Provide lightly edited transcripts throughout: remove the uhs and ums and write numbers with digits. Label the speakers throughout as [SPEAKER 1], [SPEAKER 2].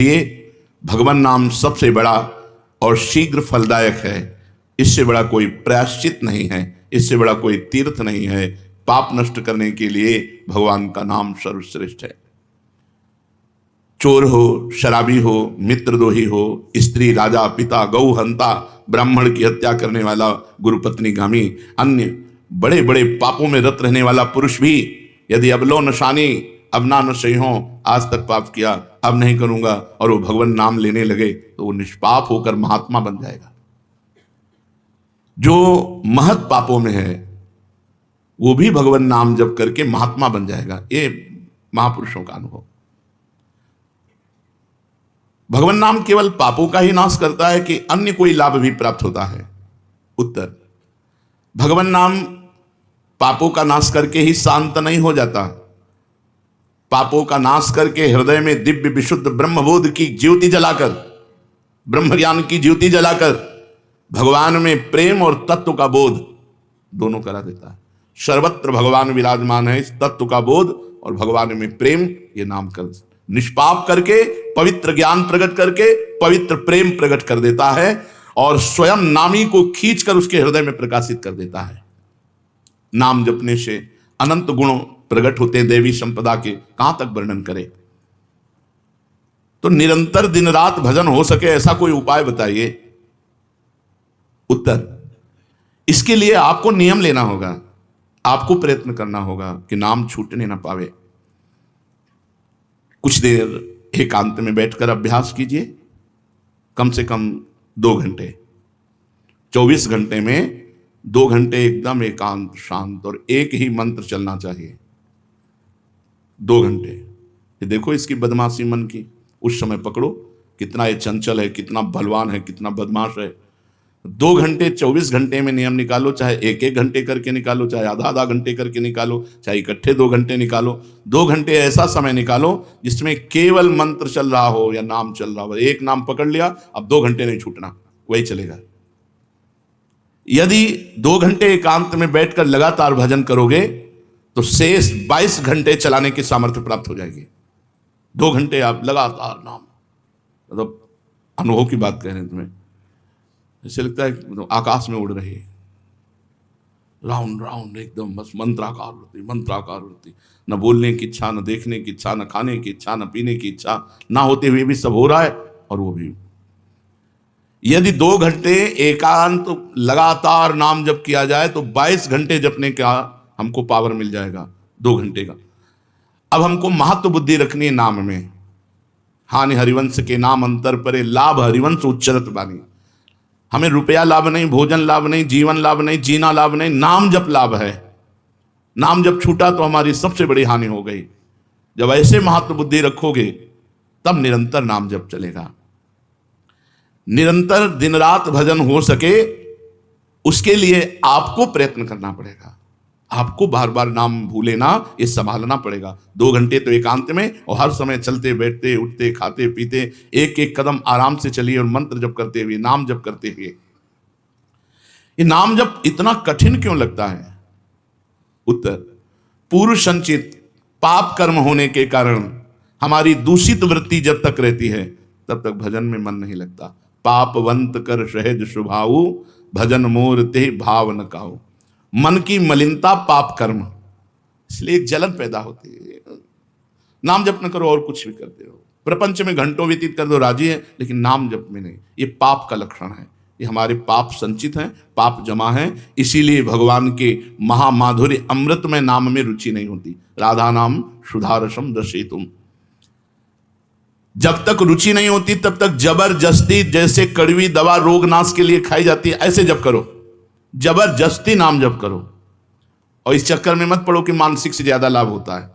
[SPEAKER 1] ये भगवान नाम सबसे बड़ा और शीघ्र फलदायक है। इससे बड़ा कोई प्रायश्चित नहीं है, इससे बड़ा कोई तीर्थ नहीं है। पाप नष्ट करने के लिए भगवान का नाम सर्वश्रेष्ठ है। चोर हो, शराबी हो, मित्रद्रोही हो, स्त्री, राजा, पिता, गौ हंता, ब्राह्मण की हत्या करने वाला, गुरुपत्नी गामी, अन्य बड़े बड़े पापों में रत रहने वाला पुरुष भी यदि अब लो नशानी, अब ना नशे हो, आज तक पाप किया, अब नहीं करूंगा, और वो भगवान नाम लेने लगे तो वो निष्पाप होकर महात्मा बन जाएगा। जो महत पापों में है वो भी भगवान नाम जप करके महात्मा बन जाएगा। ये महापुरुषों का अनुभव। भगवान नाम केवल पापों का ही नाश करता है कि अन्य कोई लाभ भी प्राप्त होता है? उत्तर, भगवान नाम पापों का नाश करके ही शांत नहीं हो जाता। पापों का नाश करके हृदय में दिव्य विशुद्ध ब्रह्मबोध की ज्योति जलाकर, ब्रह्म ज्ञान की ज्योति जलाकर भगवान में प्रेम और तत्व का बोध दोनों करा देता है। सर्वत्र भगवान विराजमान है, इस तत्व का बोध और भगवान में प्रेम, ये नाम कर निष्पाप करके पवित्र ज्ञान प्रकट करके पवित्र प्रेम प्रकट कर देता है और स्वयं नामी को खींचकर उसके हृदय में प्रकाशित कर देता है। नाम जपने से अनंत गुण प्रकट होते हैं, देवी संपदा के कहां तक वर्णन करें। तो निरंतर दिन रात भजन हो सके ऐसा कोई उपाय बताइए। उत्तर, इसके लिए आपको नियम लेना होगा, आपको प्रयत्न करना होगा कि नाम छूटने ना पावे। कुछ देर एकांत में बैठकर अभ्यास कीजिए, कम से कम 2 घंटे। 24 घंटे में 2 घंटे एकदम एकांत शांत और एक ही मंत्र चलना चाहिए। 2 घंटे। ये देखो इसकी बदमाशी मन की, उस समय पकड़ो कितना ये चंचल है, कितना बलवान है, कितना बदमाश है। 2 घंटे 24 घंटे में नियम निकालो, चाहे 1-1 घंटे करके निकालो, चाहे आधा-आधा घंटे करके निकालो, चाहे इकट्ठे 2 घंटे निकालो। 2 घंटे ऐसा समय निकालो जिसमें केवल मंत्र चल रहा हो या नाम चल रहा हो। एक नाम पकड़ लिया, अब 2 घंटे नहीं छूटना, वही चलेगा। यदि 2 घंटे एकांत में बैठकर लगातार भजन करोगे तो शेष 22 घंटे चलाने की सामर्थ्य प्राप्त हो जाएगी। 2 घंटे आप लगातार नाम, मतलब अनुभव की बात कह रहे हैं तुम्हें, ऐसे लगता है तो आकाश में उड़ रही है, राउंड राउंड एकदम, बस मंत्राकार वृत्ति, न बोलने की इच्छा, न देखने की इच्छा, न खाने की इच्छा, न पीने की इच्छा, ना होते हुए भी सब हो रहा है। और वो भी यदि 2 घंटे एकांत लगातार नाम जप किया जाए तो 22 घंटे जपने का हमको पावर मिल जाएगा 2 घंटे का। अब हमको महत्व बुद्धि रखनी है नाम में। हानि हरिवंश के नाम अंतर परे, लाभ हरिवंश उच्चरत बानी। हमें रुपया लाभ नहीं, भोजन लाभ नहीं, जीवन लाभ नहीं, जीना लाभ नहीं, नाम जप लाभ है। नाम जब छूटा तो हमारी सबसे बड़ी हानि हो गई। जब ऐसे महत्व बुद्धि रखोगे तब निरंतर नाम जप चलेगा। निरंतर दिन रात भजन हो सके उसके लिए आपको प्रयत्न करना पड़ेगा। आपको बार बार नाम भूले ना, ये संभालना पड़ेगा। 2 घंटे तो एकांत में, और हर समय चलते बैठते उठते खाते पीते एक एक कदम आराम से चलिए और मंत्र जप करते हुए, नाम जप करते हुए। ये नाम जप इतना कठिन क्यों लगता है? उत्तर, पूर्व संचित पाप कर्म होने के कारण हमारी दूषित वृत्ति जब तक रहती है तब तक भजन में मन नहीं लगता। पापवंत कर सहज स्वभाव, भजन मोर ते भाव न काऊ। मन की मलिनता पाप कर्म, इसलिए एक जलन पैदा होती है। नाम जप न करो और कुछ भी करते हो, प्रपंच में घंटों व्यतीत कर दो, राजी है, लेकिन नाम जप में नहीं। ये पाप का लक्षण है। ये हमारे पाप संचित हैं, पाप जमा है। इसीलिए भगवान के महामाधुर्य अमृत में नाम में रुचि नहीं होती। राधा नाम सुधारसम दर्शेतुम। जब तक रुचि नहीं होती तब तक जबरदस्ती, जैसे कड़वी दवा रोग नाश के लिए खाई जाती है, ऐसे जप करो, जबरदस्ती नाम जप करो। और इस चक्कर में मत पड़ो कि मानसिक से ज्यादा लाभ होता है।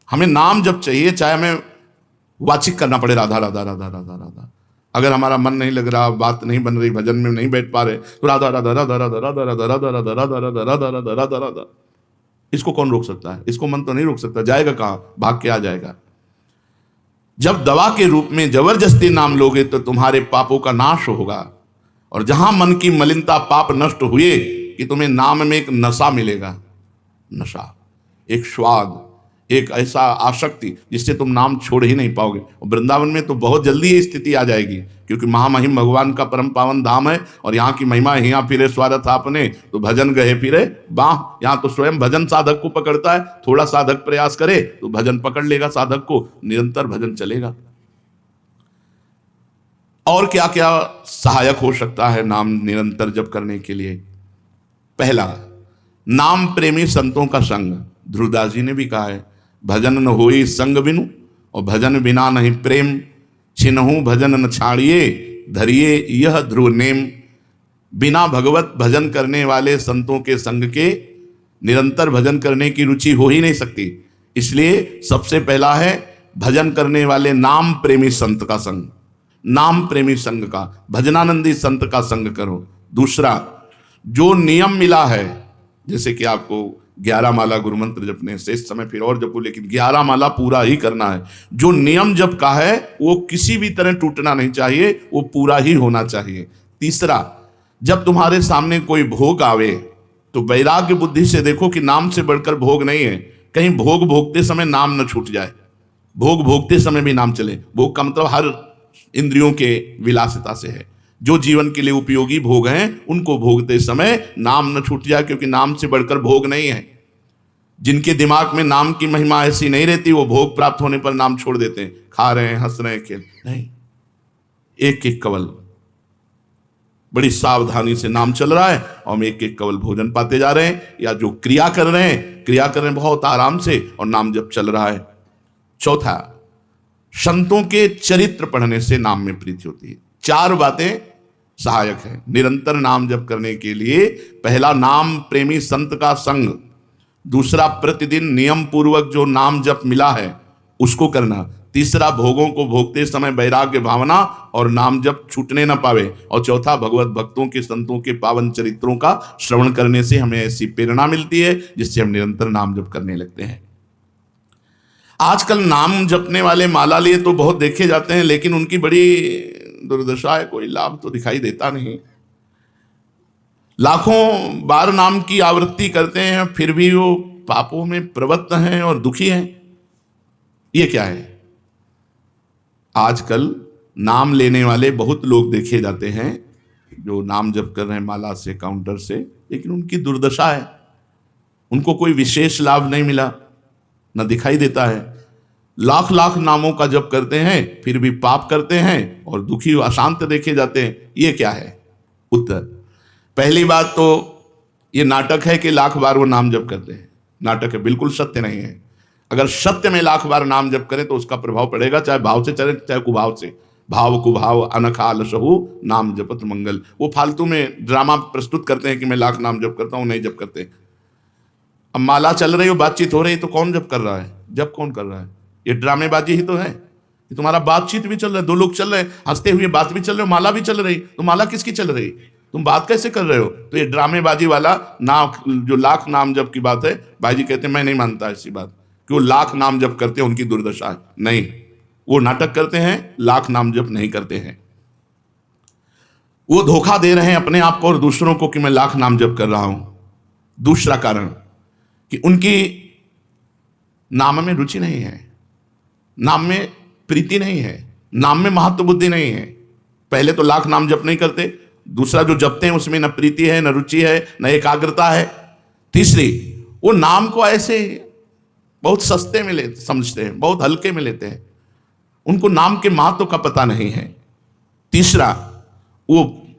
[SPEAKER 1] हमें नाम जप चाहिए, चाहे हमें वाचिक करना पड़े राधा राधा राधा राधा राधा। अगर हमारा मन नहीं लग रहा, बात नहीं बन रही, भजन में नहीं बैठ पा रहे, तो राधा राधा राधा राधा राधा राधा राधा राधा राधा राधा राधा राधा राधा राधा। इसको कौन रोक सकता है? इसको मन तो नहीं रोक सकता। जाएगा कहां? भाग के आ जाएगा। जब दवा के रूप में जबरदस्ती नाम लोगे तो तुम्हारे पापों का नाश होगा। और जहां मन की मलिनता पाप नष्ट हुए कि तुम्हें नाम में एक नशा मिलेगा, नशा, एक स्वाद, एक ऐसा आसक्ति जिससे तुम नाम छोड़ ही नहीं पाओगे। और वृंदावन में तो बहुत जल्दी ये स्थिति आ जाएगी, क्योंकि महामहिम भगवान का परम पावन धाम है और यहाँ की महिमा है। यहाँ फिरे स्वार्थ आपने तो भजन गए फिरे बाह। यहाँ तो स्वयं भजन साधक को पकड़ता है, थोड़ा साधक प्रयास करे तो भजन पकड़ लेगा साधक को, निरंतर भजन चलेगा। और क्या क्या सहायक हो सकता है नाम निरंतर जप करने के लिए? पहला, नाम प्रेमी संतों का संग। ध्रुवदास जी ने भी कहा है, भजन न होई संग बिनु, और भजन बिना नहीं प्रेम, छिनहु भजन न छाड़िए, धरिए यह ध्रुव नेम। बिना भगवत भजन करने वाले संतों के संग के निरंतर भजन करने की रुचि हो ही नहीं सकती। इसलिए सबसे पहला है भजन करने वाले नाम प्रेमी संत का संग, नाम प्रेमी संग का, भजनानंदी संत का संग करो। दूसरा, जो नियम मिला है, जैसे कि आपको 11 माला गुरु मंत्र जपने से इस समय फिर और जपो, लेकिन 11 माला पूरा ही करना है। जो नियम जप का है वो किसी भी तरह टूटना नहीं चाहिए, वो पूरा ही होना चाहिए। तीसरा, जब तुम्हारे सामने कोई भोग आवे तो वैराग्य बुद्धि से देखो कि नाम से बढ़कर भोग नहीं है। कहीं भोग भोगते समय नाम न छूट जाए, भोग भोगते समय भी नाम चले। भोग का मतलब हर इंद्रियों के विलासिता से है। जो जीवन के लिए उपयोगी भोग हैं उनको भोगते समय नाम न छूट जाए, क्योंकि नाम से बढ़कर भोग नहीं है। जिनके दिमाग में नाम की महिमा ऐसी नहीं रहती, वो भोग प्राप्त होने पर नाम छोड़ देते हैं, खा रहे हैं, हंस रहे हैं, खेल नहीं। एक एक कवल बड़ी सावधानी से नाम चल रहा है और हम एक एक कवल भोजन पाते जा रहे हैं, या जो क्रिया कर रहे हैं बहुत आराम से और नाम जब चल रहा है। चौथा, संतों के चरित्र पढ़ने से नाम में प्रीति होती है। 4 बातें सहायक है निरंतर नाम जप करने के लिए। पहला, नाम प्रेमी संत का संग। दूसरा, प्रतिदिन नियम पूर्वक जो नाम जप मिला है उसको करना। तीसरा, भोगों को भोगते समय वैराग्य भावना और नाम जप छूटने न पावे। और चौथा, भगवत भक्तों के संतों के पावन चरित्रों का श्रवण करने से हमें ऐसी प्रेरणा मिलती है जिससे हम निरंतर नाम जप करने लगते हैं। आजकल नाम जपने वाले माला लिए तो बहुत देखे जाते हैं, लेकिन उनकी बड़ी दुर्दशा है, कोई लाभ तो दिखाई देता नहीं। लाखों बार नाम की आवृत्ति करते हैं, फिर भी वो पापों में प्रवृत्त हैं और दुखी हैं। ये क्या है? आजकल नाम लेने वाले बहुत लोग देखे जाते हैं जो नाम जप कर रहे हैं माला से, काउंटर से, लेकिन उनकी दुर्दशा है, उनको कोई विशेष लाभ नहीं मिला, न दिखाई देता है। लाख लाख नामों का जप करते हैं फिर भी पाप करते हैं और दुखी अशांत देखे जाते हैं। ये क्या है? उत्तर, पहली बात तो ये नाटक है कि लाख बार वो नाम जप करते हैं। नाटक है, बिल्कुल सत्य नहीं है। अगर सत्य में लाख बार नाम जप करें तो उसका प्रभाव पड़ेगा, चाहे भाव से चले चाहे कुभाव से। भाव कुभाव अनखाल सहु नाम जपत मंगल। वो फालतू में ड्रामा प्रस्तुत करते हैं कि मैं लाख नाम जप करता हूं, नहीं जप करते। अब माला चल रही हो, बातचीत हो रही, तो कौन जप कर रहा है? जप कौन कर रहा है? ये ड्रामेबाजी ही तो है। ये तुम्हारा बातचीत भी चल रहा है, 2 लोग चल रहे हैं, हंसते हुए बात भी चल रहे हो, माला भी चल रही, तो माला किसकी चल रही? तुम बात कैसे कर रहे हो? तो ये ड्रामेबाजी वाला नाम, जो लाख नाम जप की बात है, भाई जी कहते हैं मैं नहीं मानता ऐसी बात कि वो लाख नाम जप करते हैं, उनकी दुर्दशा है। नहीं, वो नाटक करते हैं, लाख नाम जप नहीं करते हैं। वो धोखा दे रहे हैं अपने आप को और दूसरों को कि मैं लाख नाम जप कर रहा हूं। दूसरा कारण कि उनकी नाम में रुचि नहीं है, नाम में प्रीति नहीं है, नाम में महत्व बुद्धि नहीं है। पहले तो लाख नाम जप नहीं करते, दूसरा जो जपते हैं उसमें न प्रीति है, न रुचि है, न एकाग्रता है। तीसरी, वो नाम को ऐसे बहुत सस्ते में ले समझते हैं, बहुत हल्के में लेते हैं, उनको नाम के महत्व का पता नहीं है। तीसरा, वो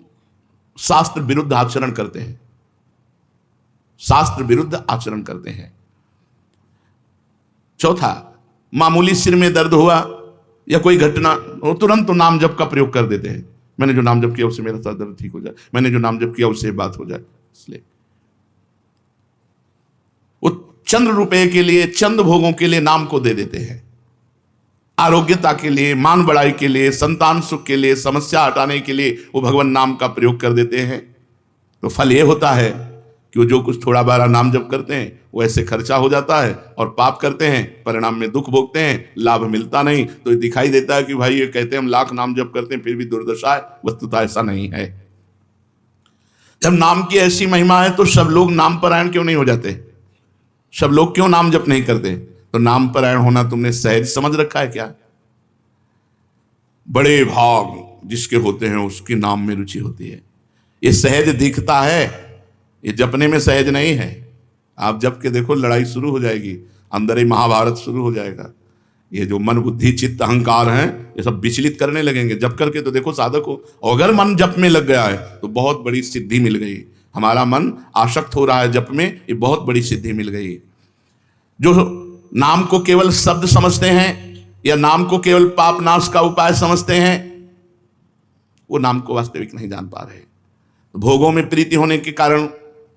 [SPEAKER 1] शास्त्र विरुद्ध आचरण करते हैं, शास्त्र विरुद्ध आचरण करते हैं। चौथा, मामूली सिर में दर्द हुआ या कोई घटना हो, तुरंत तो नाम जप का प्रयोग कर देते हैं। मैंने जो नाम जप किया उससे मेरा सर दर्द ठीक हो जाए, मैंने जो नाम जप किया उससे बात हो जाए। इसलिए वो चंद रुपए के लिए, चंद भोगों के लिए नाम को दे देते हैं। आरोग्यता के लिए, मान बढ़ाई के लिए, संतान सुख के लिए, समस्या हटाने के लिए वो भगवान नाम का प्रयोग कर देते हैं। तो फल ये होता है कि वो जो कुछ थोड़ा बारा नाम जप करते हैं वो ऐसे खर्चा हो जाता है, और पाप करते हैं, परिणाम में दुख भोगते हैं, लाभ मिलता नहीं। तो ये दिखाई देता है कि भाई ये कहते हैं हम लाख नाम जप करते हैं फिर भी दुर्दशा है। वस्तुतः ऐसा नहीं है। जब नाम की ऐसी महिमा है तो सब लोग नाम परायण क्यों नहीं हो जाते? सब लोग क्यों नाम जप नहीं करते? तो नाम परायण होना तुमने सहज समझ रखा है क्या? बड़े भाग जिसके होते हैं उसके नाम में रुचि होती है। ये सहज दिखता है, ये जपने में सहज नहीं है। आप जप के देखो, लड़ाई शुरू हो जाएगी, अंदर ही महाभारत शुरू हो जाएगा। ये जो मन बुद्धि चित्त अहंकार हैं, ये सब विचलित करने लगेंगे। जप करके तो देखो साधक को, अगर मन जप में लग गया है तो बहुत बड़ी सिद्धि मिल गई। हमारा मन आसक्त हो रहा है जप में, ये बहुत बड़ी सिद्धि मिल गई। जो नाम को केवल शब्द समझते हैं या नाम को केवल पाप नाश का उपाय समझते हैं, वो नाम को वास्तविक नहीं जान पा रहे। भोगों में प्रीति होने के कारण,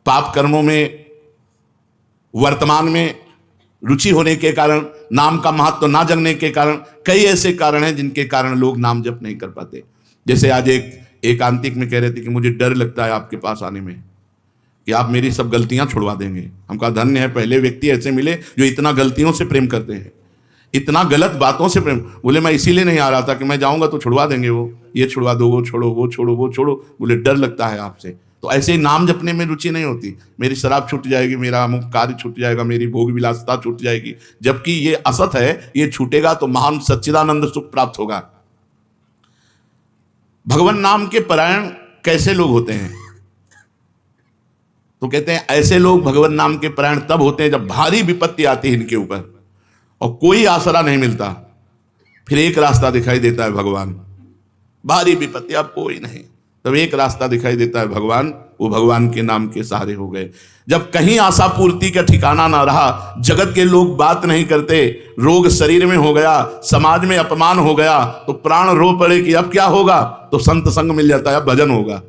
[SPEAKER 1] पाप कर्मों में वर्तमान में रुचि होने के कारण, नाम का महत्व ना जानने के कारण, कई ऐसे कारण हैं जिनके कारण लोग नाम जप नहीं कर पाते। जैसे आज एक एकांतिक में कह रहे थे कि मुझे डर लगता है आपके पास आने में कि आप मेरी सब गलतियां छुड़वा देंगे। हम कहा धन्य है, पहले व्यक्ति ऐसे मिले जो इतना गलतियों से प्रेम करते हैं, इतना गलत बातों से प्रेम। बोले मैं इसीलिए नहीं आ रहा था कि मैं जाऊंगा तो छुड़वा देंगे, वो ये छुड़वा दो, वो छोड़ो, वो छोड़ो, वो छोड़ो। बोले डर लगता है आपसे। तो ऐसे ही नाम जपने में रुचि नहीं होती। मेरी शराब छूट जाएगी, मेरा अमुक कार्य छूट जाएगा, मेरी भोग विलासिता छूट जाएगी। जबकि ये असत है, ये छूटेगा तो महान सच्चिदानंद सुख प्राप्त होगा। भगवान नाम के परायण कैसे लोग होते हैं? तो कहते हैं ऐसे लोग भगवान नाम के परायण तब होते हैं जब भारी विपत्ति आती है इनके ऊपर और कोई आसरा नहीं मिलता। फिर एक रास्ता दिखाई देता है भगवान। भारी विपत्ति, अब कोई नहीं, तब एक रास्ता दिखाई देता है भगवान। वो भगवान के नाम के सहारे हो गए। जब कहीं आशा पूर्ति का ठिकाना ना रहा, जगत के लोग बात नहीं करते, रोग शरीर में हो गया, समाज में अपमान हो गया, तो प्राण रो पड़े कि अब क्या होगा? तो संत संग मिल जाता है, अब भजन होगा,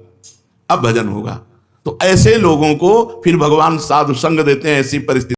[SPEAKER 1] अब भजन होगा। तो ऐसे लोगों को फिर भगवान साधु संग देते हैं। ऐसी परिस्थिति